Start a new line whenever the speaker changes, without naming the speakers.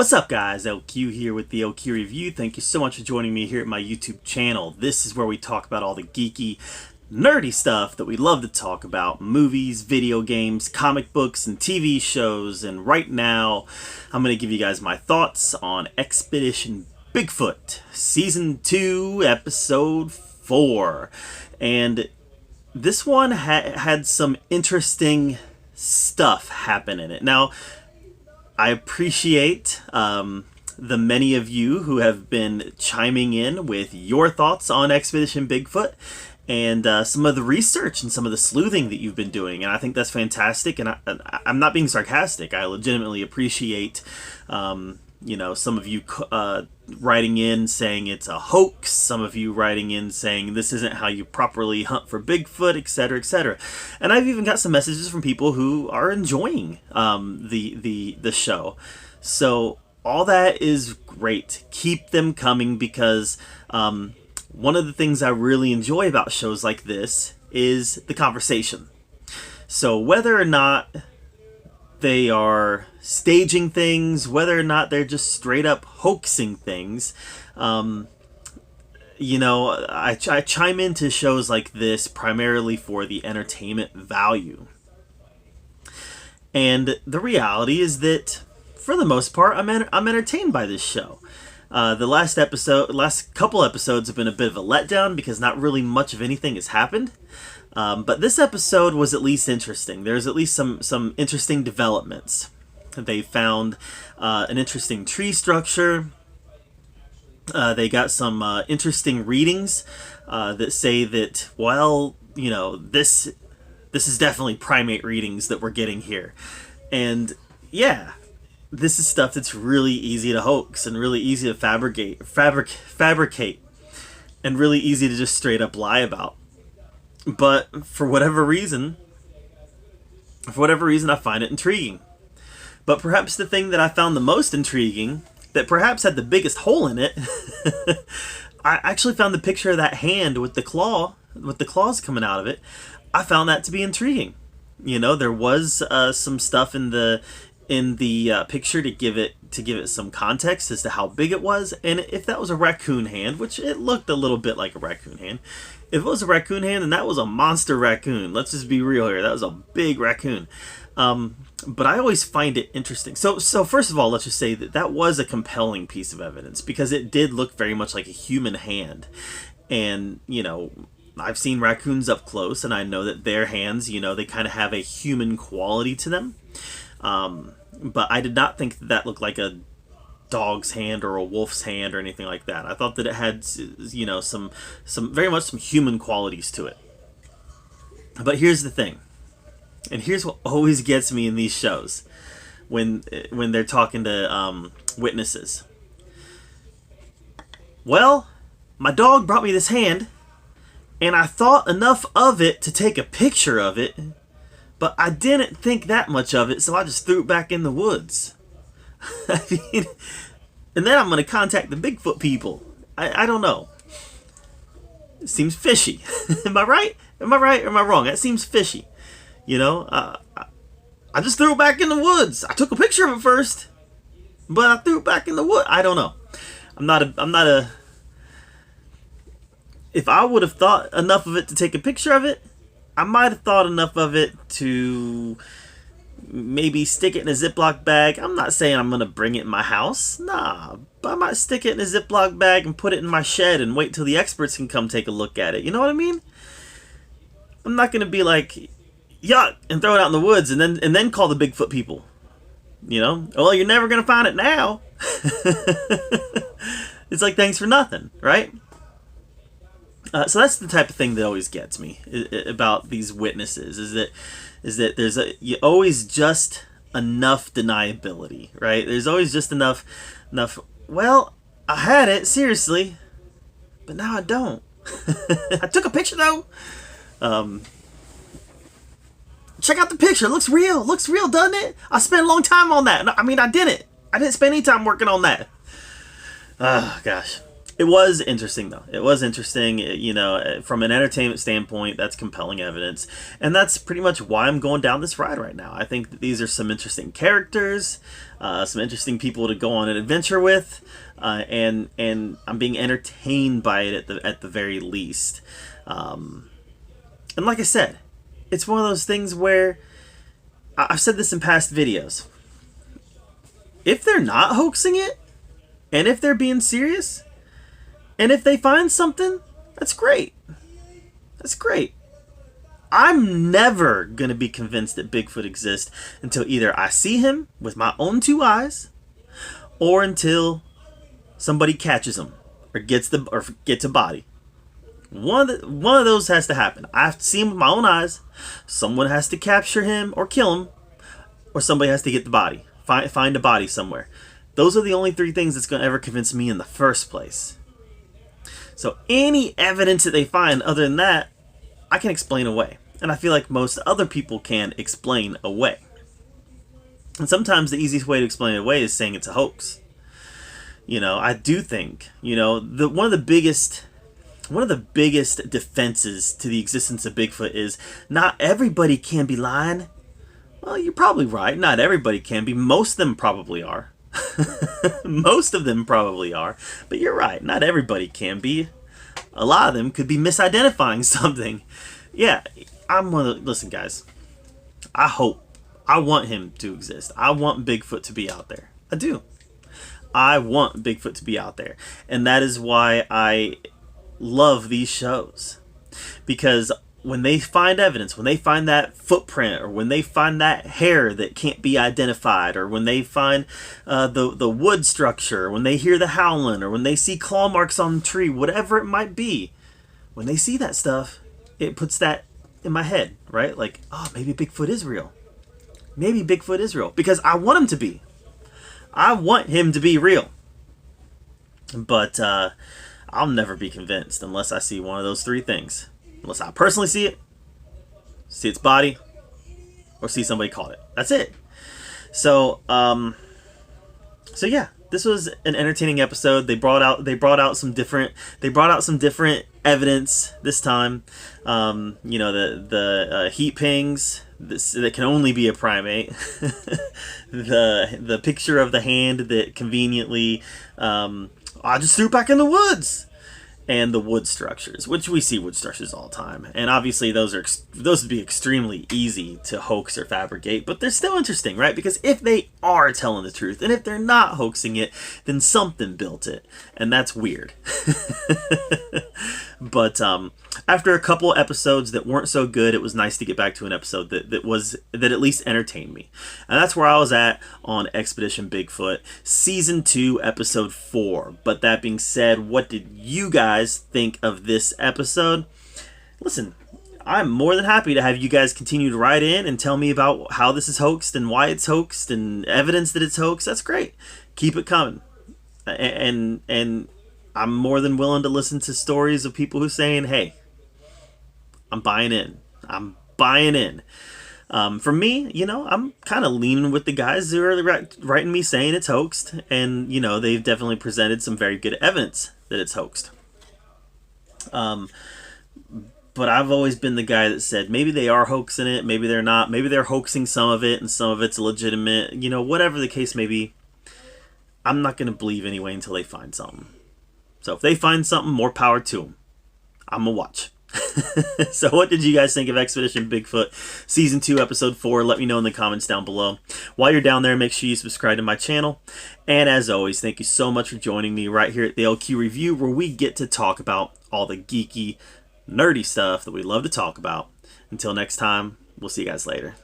What's up guys, LQ here with the LQ Review. Thank you so much for joining me here at my YouTube channel. This is where we talk about all the geeky, nerdy stuff that we love to talk about. Movies, video games, comic books, and TV shows. And right now, I'm going to give you guys my thoughts on Expedition Bigfoot, Season 2, Episode 4. And this one had some interesting stuff happen in it. Now, I appreciate the many of you who have been chiming in with your thoughts on Expedition Bigfoot and some of the research and some of the sleuthing that you've been doing. And I think that's fantastic. And I'm not being sarcastic. I legitimately appreciate, some of you writing in saying it's a hoax. Some of you writing in saying this isn't how you properly hunt for Bigfoot, etc., etc. And I've even got some messages from people who are enjoying the show. So all that is great. Keep them coming, because one of the things I really enjoy about shows like this is the conversation. So whether or not they are staging things, whether or not they're just straight up hoaxing things, I chime into shows like this primarily for the entertainment value. And the reality is that, for the most part, I'm entertained by this show. The last couple episodes have been a bit of a letdown because not really much of anything has happened. But this episode was at least interesting. There's at least some interesting developments. They found an interesting tree structure. They got some interesting readings that say that, well, this is definitely primate readings that we're getting here. And yeah, this is stuff that's really easy to hoax and really easy to fabricate and really easy to just straight up lie about. But for whatever reason, I find it intriguing. But perhaps the thing that I found the most intriguing, that perhaps had the biggest hole in it, I actually found the picture of that hand with the claws coming out of it. I found that to be intriguing. There was some stuff in the picture to give it some context as to how big it was, and if that was a raccoon hand, which it looked a little bit like a raccoon hand. If it was a raccoon hand, then that was a monster raccoon. Let's just be real here. That was a big raccoon. But I always find it interesting. So first of all, let's just say that was a compelling piece of evidence, because it did look very much like a human hand. And, I've seen raccoons up close, and I know that their hands, they kind of have a human quality to them. But I did not think that looked like a dog's hand or a wolf's hand or anything like that. I thought that it had, some very much some human qualities to it. But here's the thing, and here's what always gets me in these shows when they're talking to witnesses. Well, my dog brought me this hand, and I thought enough of it to take a picture of it, but I didn't think that much of it, so I just threw it back in the woods. I mean, and then I'm going to contact the Bigfoot people. I don't know. It seems fishy. Am I right? Am I right or am I wrong? That seems fishy. I just threw it back in the woods. I took a picture of it first, but I threw it back in the wood. I don't know. I'm not a. If I would have thought enough of it to take a picture of it, I might have thought enough of it to maybe stick it in a Ziploc bag. I'm not saying I'm going to bring it in my house. Nah, but I might stick it in a Ziploc bag and put it in my shed and wait till the experts can come take a look at it. You know what I mean? I'm not going to be like, yuck, and throw it out in the woods and then call the Bigfoot people. Well, you're never going to find it now. It's like, thanks for nothing, right? So that's the type of thing that always gets me about these witnesses, is that there's always just enough deniability, right? There's always just enough, well, I had it, seriously, but now I don't. I took a picture, though. Check out the picture. It looks real, doesn't it? I spent a long time on that. I mean, I didn't spend any time working on that. Oh, gosh. It was interesting, though. It was interesting, you know, from an entertainment standpoint. That's compelling evidence, and that's pretty much why I'm going down this ride right now. I think that these are some interesting characters, some interesting people to go on an adventure with, and I'm being entertained by it at the very least. And like I said, it's one of those things where I've said this in past videos. If they're not hoaxing it, and if they're being serious, and if they find something, that's great. That's great. I'm never going to be convinced that Bigfoot exists until either I see him with my own two eyes, or until somebody catches him or gets a body. One of those has to happen. I have to see him with my own eyes. Someone has to capture him or kill him, or somebody has to get the body. Find a body somewhere. Those are the only three things that's going to ever convince me in the first place. So any evidence that they find other than that, I can explain away. And I feel like most other people can explain away. And sometimes the easiest way to explain it away is saying it's a hoax. You know, I do think, you know, one of the biggest defenses to the existence of Bigfoot is not everybody can be lying. Well, you're probably right. Not everybody can be. Most of them probably are. Most of them probably are. But you're right. Not everybody can be. A lot of them could be misidentifying something. Yeah, listen, guys. I want him to exist. I want Bigfoot to be out there. I do. I want Bigfoot to be out there. And that is why I love these shows. Because when they find evidence, when they find that footprint, or when they find that hair that can't be identified, or when they find the wood structure, when they hear the howling, or when they see claw marks on the tree, whatever it might be, when they see that stuff, it puts that in my head, right? Like, oh, maybe Bigfoot is real. Maybe Bigfoot is real. Because I want him to be. I want him to be real. But I'll never be convinced unless I see one of those three things. Unless I personally see it, see its body, or see somebody caught it. That's it. So yeah, this was an entertaining episode. They brought out some different evidence this time. You know, the heat pings that can only be a primate. the picture of the hand that conveniently I just threw back in the woods. And the wood structures, which we see wood structures all the time. And obviously those would be extremely easy to hoax or fabricate, but they're still interesting, right? Because if they are telling the truth, and if they're not hoaxing it, then something built it. And that's weird. But after a couple episodes that weren't so good, it was nice to get back to an episode that at least entertained me. And that's where I was at on Expedition Bigfoot, Season 2, Episode 4. But that being said, what did you guys think of this episode? Listen, I'm more than happy to have you guys continue to write in and tell me about how this is hoaxed and why it's hoaxed and evidence that it's hoaxed. That's great. Keep it coming. And I'm more than willing to listen to stories of people who are saying, hey, I'm buying in. I'm buying in. For me, you know, I'm kind of leaning with the guys who are writing me saying it's hoaxed. And, you know, they've definitely presented some very good evidence that it's hoaxed. But I've always been the guy that said maybe they are hoaxing it, maybe they're not. Maybe they're hoaxing some of it and some of it's legitimate. You know, whatever the case may be, I'm not going to believe anyway until they find something. So if they find something, more power to them. I'm going to watch. So what did you guys think of Expedition Bigfoot Season 2, Episode 4? Let me know in the comments down below. While you're down there, make sure you subscribe to my channel. And as always, thank you so much for joining me right here at the LQ Review, where we get to talk about all the geeky, nerdy stuff that we love to talk about. Until next time, we'll see you guys later.